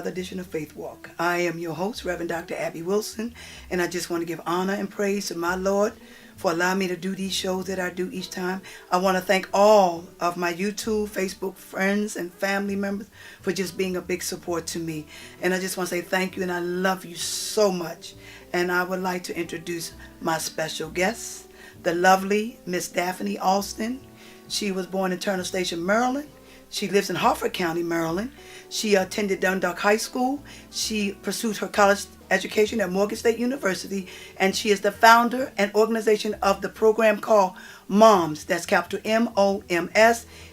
another edition of Faith Walk. I am your host, Reverend Dr. Abbey Wilson, and I just want to give honor and praise to my Lord for allowing me to do these shows that I do each time. I want to thank all of my YouTube, Facebook friends, and family members for just being a big support to me. And I just want to say thank you, and I love you so much. And I would like to introduce my special guest, the lovely Miss Daphne Alston. She was born in Turner Station, Maryland. She lives in Harford County, Maryland. She attended Dundalk High School. She pursued her college education at Morgan State University, and she is the founder and organization of the program called MOMS. That's capital MOMS.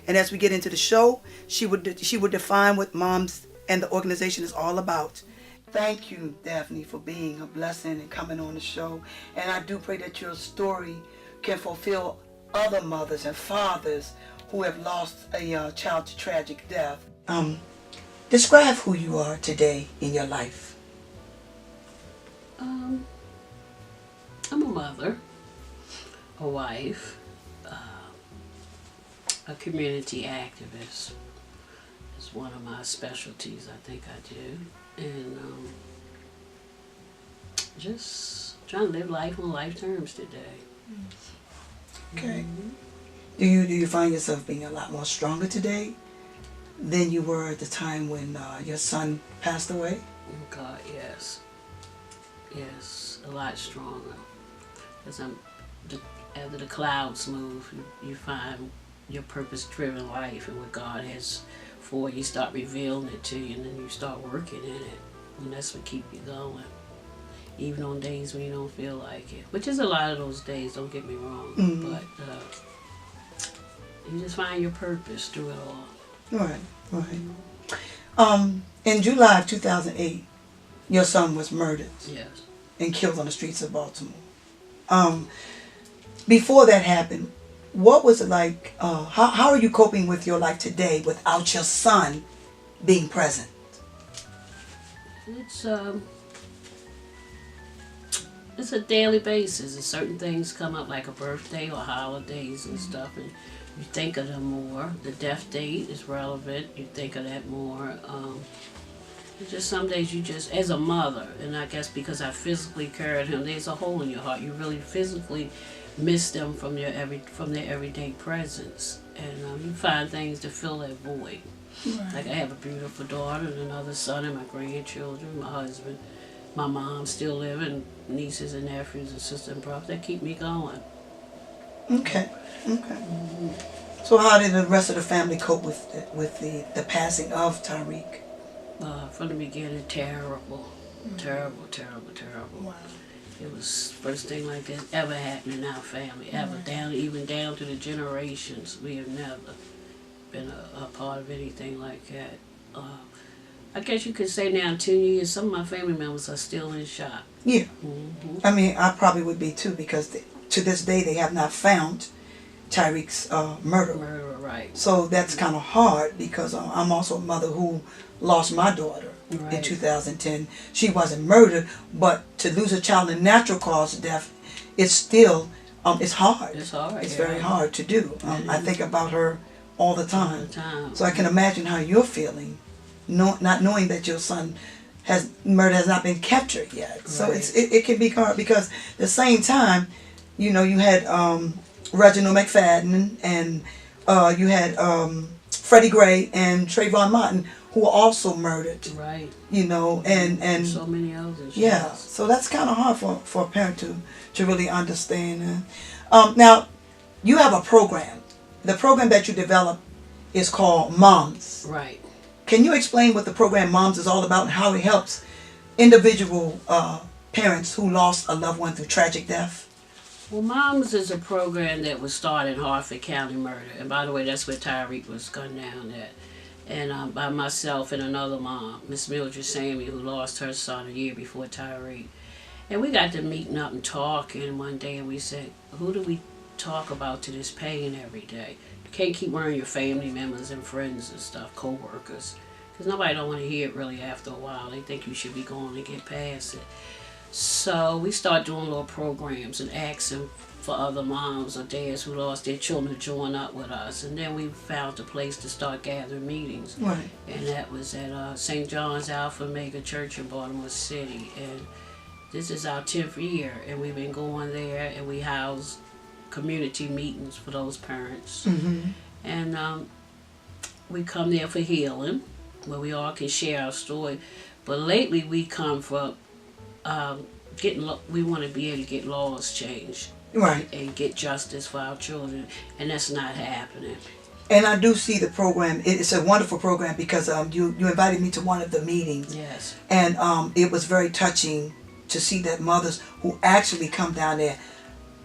And as we get into the show, she would define what MOMS and the organization is all about. Thank you, Daphne, for being a blessing and coming on the show. And I do pray that your story can fulfill other mothers and fathers who have lost a child to tragic death. Describe who you are today in your life. I'm a mother, a wife, a community activist. It's one of my specialties, I think I do. And just trying to live life on life terms today. Okay. Mm-hmm. Do you find yourself being a lot more stronger today than you were at the time when your son passed away? Oh God, yes. Yes, a lot stronger. Because after the clouds move, you find your purpose-driven life and what God has for you. Start revealing it to you, and then you start working in it. And that's what keeps you going. Even on days when you don't feel like it. Which is a lot of those days, don't get me wrong. Mm-hmm. But you just find your purpose through it all. Right. In July of 2008, your son was murdered. Yes. And killed on the streets of Baltimore. Before that happened, what was it like? How are you coping with your life today without your son being present? It's a daily basis, and certain things come up like a birthday or holidays and stuff, and you think of them more. The death date is relevant. You think of that more. Just some days you just, as a mother, and I guess because I physically carried him, there's a hole in your heart. You really physically miss them from their everyday presence, and you find things to fill that void. Right. Like I have a beautiful daughter and another son and my grandchildren, my husband, my mom still living, nieces and nephews and sisters and brothers. That keep me going. Okay. Mm-hmm. So how did the rest of the family cope with the passing of Tyreek? From the beginning, terrible. Terrible. Wow. It was first thing like that ever happened in our family, ever, even down to the generations. We have never been a part of anything like that. I guess you could say now, 10 years, some of my family members are still in shock. Yeah. Mm-hmm. I mean, I probably would be too, because to this day they have not found Tyreek's murderer. Right. So that's kind of hard, because I'm also a mother who lost my daughter in 2010. She wasn't murdered, but to lose a child in natural cause of death, it's still, it's hard. It's hard. It's very hard to do. I think about her all the time. So I can imagine how you're feeling, not knowing that your son murder has not been captured yet. Right. So it can be hard, because at the same time, you had Reginald McFadden, and you had Freddie Gray and Trayvon Martin, who were also murdered. Right. And so many others. Yeah. Yes. So that's kind of hard for a parent to really understand. Now, you have a program. The program that you developed is called MOMS. Right. Can you explain what the program MOMS is all about and how it helps individual parents who lost a loved one through tragic death? Well, MOMS is a program that was started in Harford County murder. And by the way, that's where Tyreek was gunned down at. And by myself and another mom, Miss Mildred Sammy, who lost her son a year before Tyreek. And we got to meeting up and talking one day, and we said, who do we talk about to this pain every day? You can't keep worrying your family members and friends and stuff, co-workers, because nobody don't want to hear it really after a while. They think you should be going to get past it. So we start doing little programs and asking for other moms or dads who lost their children to join up with us. And then we found a place to start gathering meetings. Right. And that was at St. John's Alpha Mega Church in Baltimore City. And this is our 10th year. And we've been going there, and we house community meetings for those parents. Mm-hmm. And we come there for healing, where we all can share our story. But lately we come for we want to be able to get laws changed. Right. And get justice for our children, and that's not happening. And I do see the program. It's a wonderful program because you invited me to one of the meetings. Yes. And it was very touching to see that mothers who actually come down there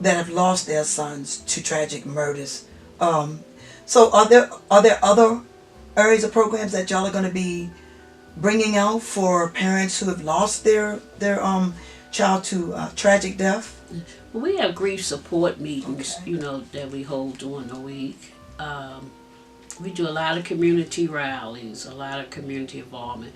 that have lost their sons to tragic murders. So are there other areas of programs that y'all are going to be bringing out for parents who have lost their child to tragic death? Well, we have grief support meetings, that we hold during the week. We do a lot of community rallies, a lot of community involvement.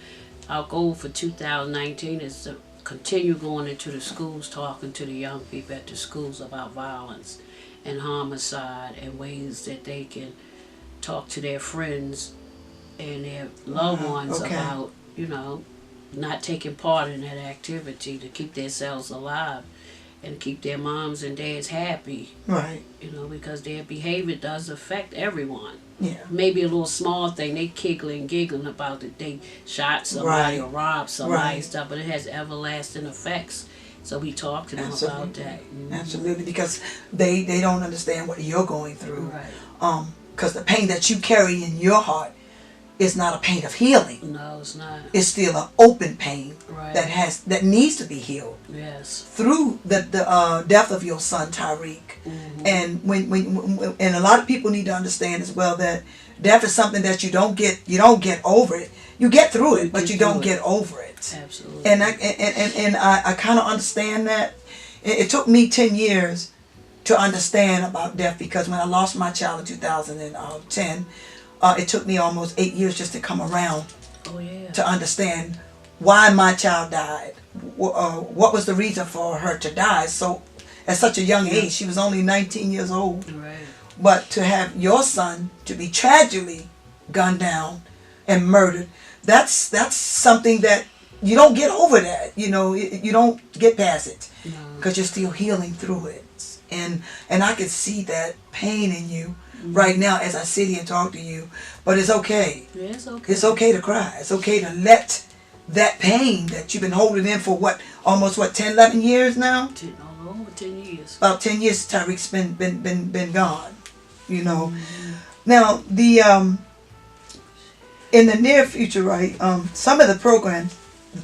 Our goal for 2019 is to continue going into the schools, talking to the young people at the schools about violence and homicide and ways that they can talk to their friends and their loved ones about, not taking part in that activity to keep themselves alive and keep their moms and dads happy. Right. Because their behavior does affect everyone. Yeah. Maybe a little small thing, they giggling about that they shot somebody or robbed somebody and stuff, but it has everlasting effects. So we talk to them about that. Mm-hmm. Absolutely, because they don't understand what you're going through. Right. Because the pain that you carry in your heart is not a pain of healing. No, it's not. It's still an open pain Right. that needs to be healed. Yes. Through the death of your son Tyreek. Mm-hmm. And when and a lot of people need to understand as well that death is something that you don't get over it. You get through it, but you don't get over it. Absolutely. And I kind of understand that. It took me 10 years to understand about death, because when I lost my child in 2010, it took me almost 8 years just to come around to understand why my child died. What was the reason for her to die so at such a young age? She was only 19 years old. Right. But to have your son to be tragically gunned down and murdered, that's something that you don't get over that. You don't get past it because you're still healing through it. And I can see that pain in you right now as I sit here and talk to you. But it's okay. Yeah, it's okay. It's okay to cry. It's okay to let that pain that you've been holding in for almost 10, 11 years now? Over 10 years. About 10 years Tyreek's been gone. Now the in the near future, right? Some of the programs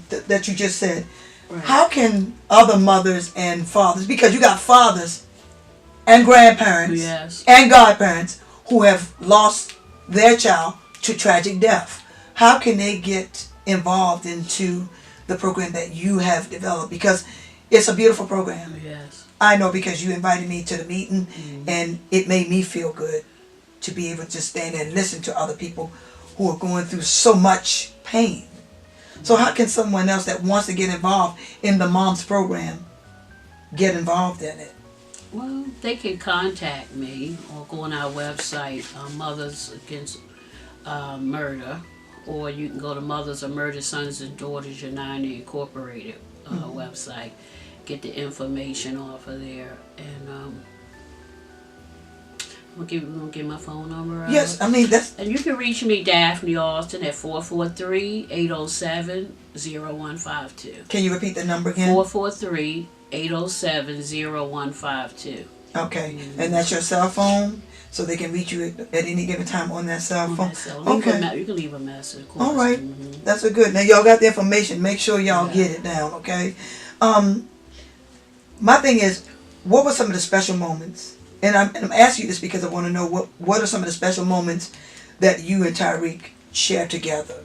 that you just said, Right. how can other mothers and fathers, because you got fathers and grandparents and godparents who have lost their child to tragic death, how can they get involved into the program that you have developed? Because it's a beautiful program. Yes. I know, because you invited me to the meeting, and it made me feel good to be able to stand there and listen to other people who are going through so much pain. So how can someone else that wants to get involved in the mom's program get involved in it? Well, they can contact me or go on our website, Mothers Against Murder, or you can go to Mothers of Murdered Sons and Daughters United Incorporated website, get the information off of there, and I'm gonna give my phone number out. Yes, I mean that's. And you can reach me, Daphne Alston, at 443-807-0152. Can you repeat the number again? 443-807-0152. Okay, and that's your cell phone, so they can reach you at any given time on that cell phone. Okay, you can leave a message. Of course. All right, that's a good. Now y'all got the information. Make sure y'all get it down. Okay. My thing is, what were some of the special moments? And I'm asking you this because I want to know what are some of the special moments that you and Tyreek shared together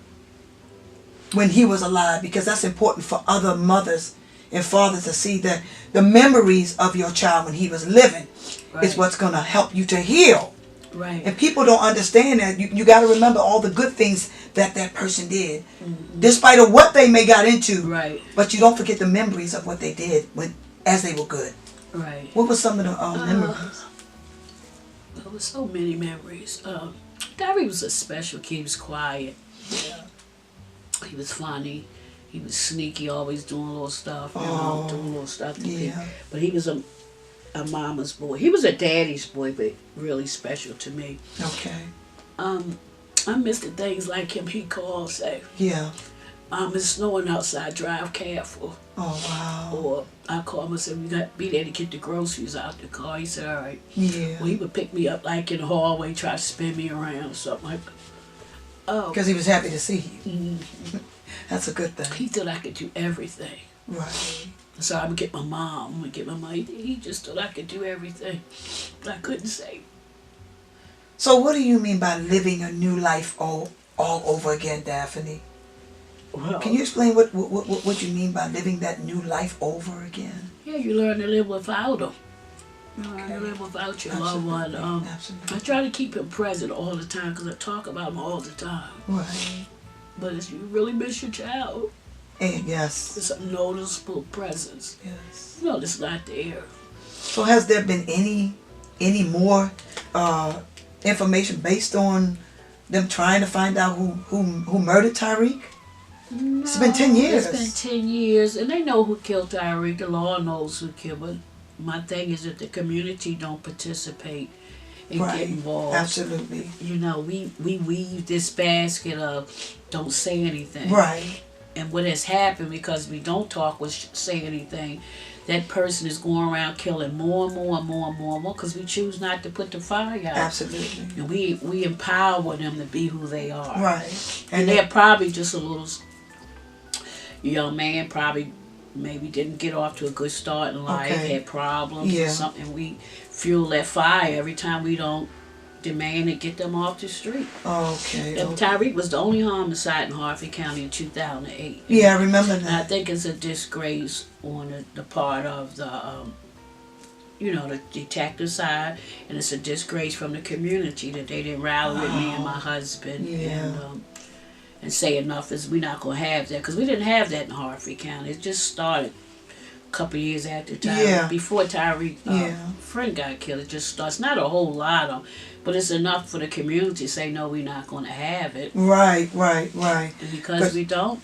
when he was alive, because that's important for other mothers and fathers to see that the memories of your child when he was living is what's going to help you to heal Right. And people don't understand that. You got to remember all the good things that that person did, despite of what they may got into. Right. But you don't forget the memories of what they did as they were good. Right. What were some of the memories? There was so many memories. Gary was a special kid. He was quiet. Yeah. He was funny. He was sneaky, always doing little stuff. Doing little stuff to people. But he was a mama's boy. He was a daddy's boy, but really special to me. Okay. I miss the things like him. He called, say, Yeah. it's snowing outside, drive careful. Oh, wow. Or I call him and say, we got to be there to get the groceries out the car. He said, all right. Yeah. Well, he would pick me up like in the hallway, try to spin me around or something like that. Oh. Because he was happy to see you. Mm-hmm. That's a good thing. He thought I could do everything. Right. So I would get my mom, I would get my money. He just thought I could do everything. But I couldn't say. So what do you mean by living a new life all over again, Daphne? Well, Can you explain what you mean by living that new life over again? yeah, you learn to live without him. You learn to live without your loved one. Absolutely. I try to keep him present all the time because I talk about him all the time. Right. But if you really miss your child, And yes. it's a noticeable presence. Yes. No, it's not there. So has there been any more information based on them trying to find out who murdered Tyreek? No, It's been 10 years. It's been 10 years, and they know who killed Tyreek. The law knows who killed, but my thing is that the community don't participate and get involved. Absolutely. You know, we weave this basket of don't say anything. Right. And what has happened because we don't talk or say anything, that person is going around killing more and more and more and more and more because we choose not to put the fire out. Absolutely. And we empower them to be who they are. Right. And they're probably just a little young man, probably maybe didn't get off to a good start in life, had problems or something. We fuel that fire every time we don't demand to get them off the street. Okay. And Tyreek was the only homicide in Harford County in 2008. Yeah, I remember that. And I think it's a disgrace on the part of the, the detective side, and it's a disgrace from the community that they didn't rally with me and my husband and say enough is we're not going to have that, because we didn't have that in Harford County. It just started a couple of years after Tyreek, before Tyreek friend got killed. It just starts, not a whole lot of, but it's enough for the community to say no, we're not going to have it. Right. And because we don't,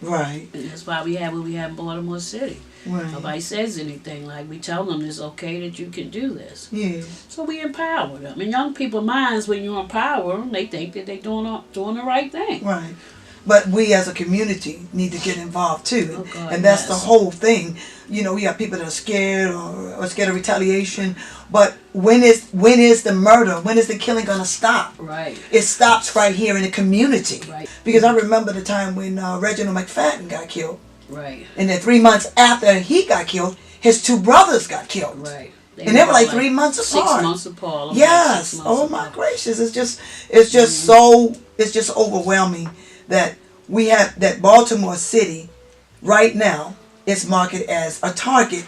right. and that's why we have what we have in Baltimore City. Right. Nobody says anything. Like, we tell them it's okay that you can do this. Yeah. So we empower them. And young people's minds, when you empower them, they think that they're doing the right thing. Right. But we as a community need to get involved too. Oh God, and that's the whole thing. You know, we have people that are scared or scared of retaliation. But when is the murder, when is the killing going to stop? Right. It stops right here in the community. Right. Because I remember the time when Reginald McFadden got killed. Right. And then 3 months after he got killed, his two brothers got killed. Right. And they were like 3 months apart. 6 months apart. Yes. 6 months Oh apart. my gracious. It's just so, it's just overwhelming that we have that Baltimore City right now is marketed as a target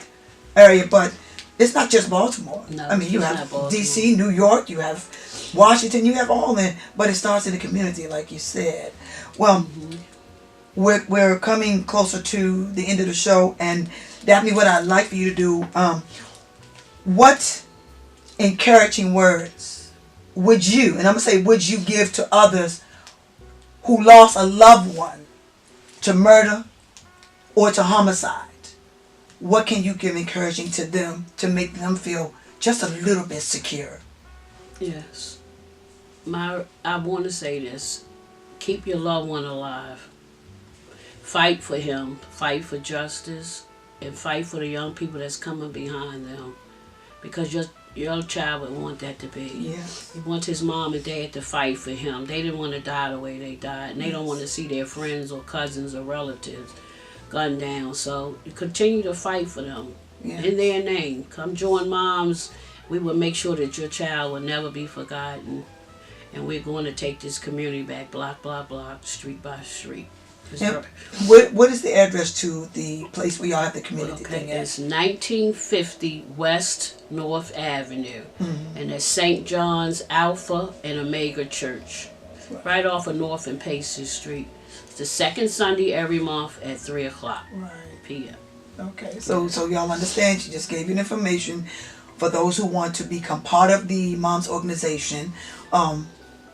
area, but it's not just Baltimore. No, I mean, you it's have not Baltimore. DC, New York, you have Washington, you have all that, but it starts in the community, like you said. Well, we're coming closer to the end of the show, and Daphne, what I'd like for you to do, what encouraging words would you, and I'm gonna say would you give to others who lost a loved one to murder or to homicide? What can you give encouraging to them to make them feel just a little bit secure? Yes. I want to say this. Keep your loved one alive. Fight for him. Fight for justice. And fight for the young people that's coming behind them. Because your child would want that to be. Yes. He wants his mom and dad to fight for him. They didn't want to die the way they died. And they don't want to see their friends or cousins or relatives gunned down. So you continue to fight for them in their name. Come join moms. We will make sure that your child will never be forgotten. And we're going to take this community back block by block, street by street. It's And right- what is the address to the place where y'all have the community Okay, thing at? it's 1950 West North Avenue, Mm-hmm. and it's St. John's Alpha and Omega Church, right off of North and Pacey Street. It's the second Sunday every month at 3:00 Right. p.m. Okay. So y'all understand? She just gave you the information for those who want to become part of the mom's organization.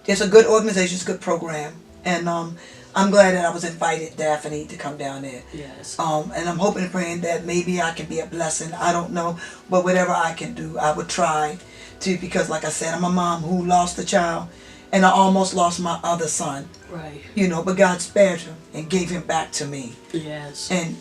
It's a good organization. It's a good program, and I'm glad that I was invited, Daphne, to come down there. Yes. And I'm hoping and praying that maybe I can be a blessing. I don't know, but whatever I can do, I would try to, because like I said, I'm a mom who lost a child, and I almost lost my other son. Right. You know, but God spared him and gave him back to me. Yes. And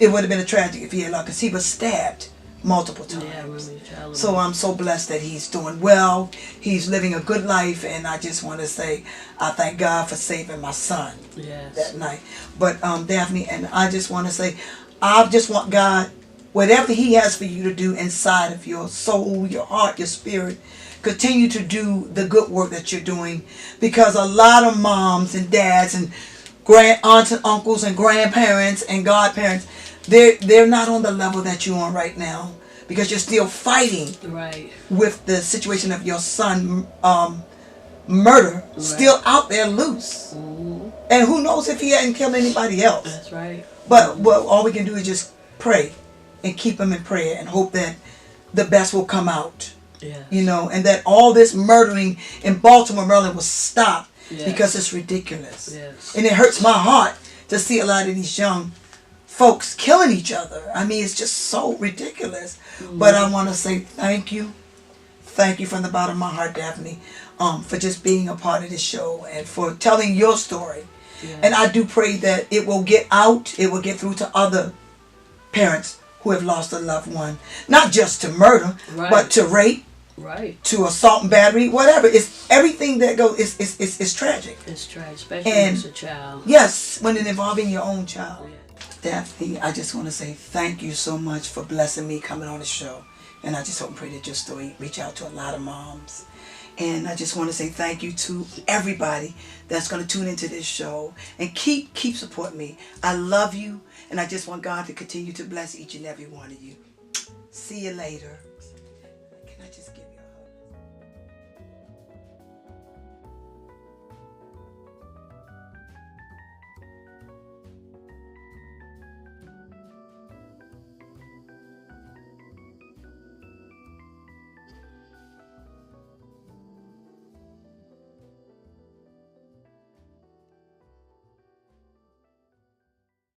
it would have been a tragedy if he had lost, because he was stabbed multiple times. Yeah, I remember you telling So me. I'm so blessed that he's doing well. He's living a good life, and I just want to say I thank God for saving my son Yes. that night. But Daphne, and I just want to say, I just want God, whatever He has for you to do inside of your soul, your heart, your spirit, continue to do the good work that you're doing, because a lot of moms and dads and grand aunts and uncles and grandparents and godparents, they're not on the level that you're on right now, because you're still fighting Right. with the situation of your son murder still out there loose. Mm-hmm. And who knows if he hadn't killed anybody else. That's right. But well, all we can do is just pray and keep him in prayer and hope that the best will come out. Yes. You know, and that all this murdering in Baltimore, Maryland will stop, Yes. because it's ridiculous. Yes. And it hurts my heart to see a lot of these young folks killing each other. I mean, it's just so ridiculous. Mm-hmm. But I want to say thank you. Thank you from the bottom of my heart, Daphne, for just being a part of this show and for telling your story. Yes. And I do pray that it will get out, it will get through to other parents who have lost a loved one. Not just to murder, Right. but to rape, Right. to assault and battery, whatever. It's everything that goes, it's tragic. It's tragic, especially And- as a child. Yes, when it's involving your own child. Yeah. Daphne, I just want to say thank you so much for blessing me coming on the show. And I just hope and pray that your story reach out to a lot of moms. And I just want to say thank you to everybody that's going to tune into this show. And keep supporting me. I love you. And I just want God to continue to bless each and every one of you. See you later.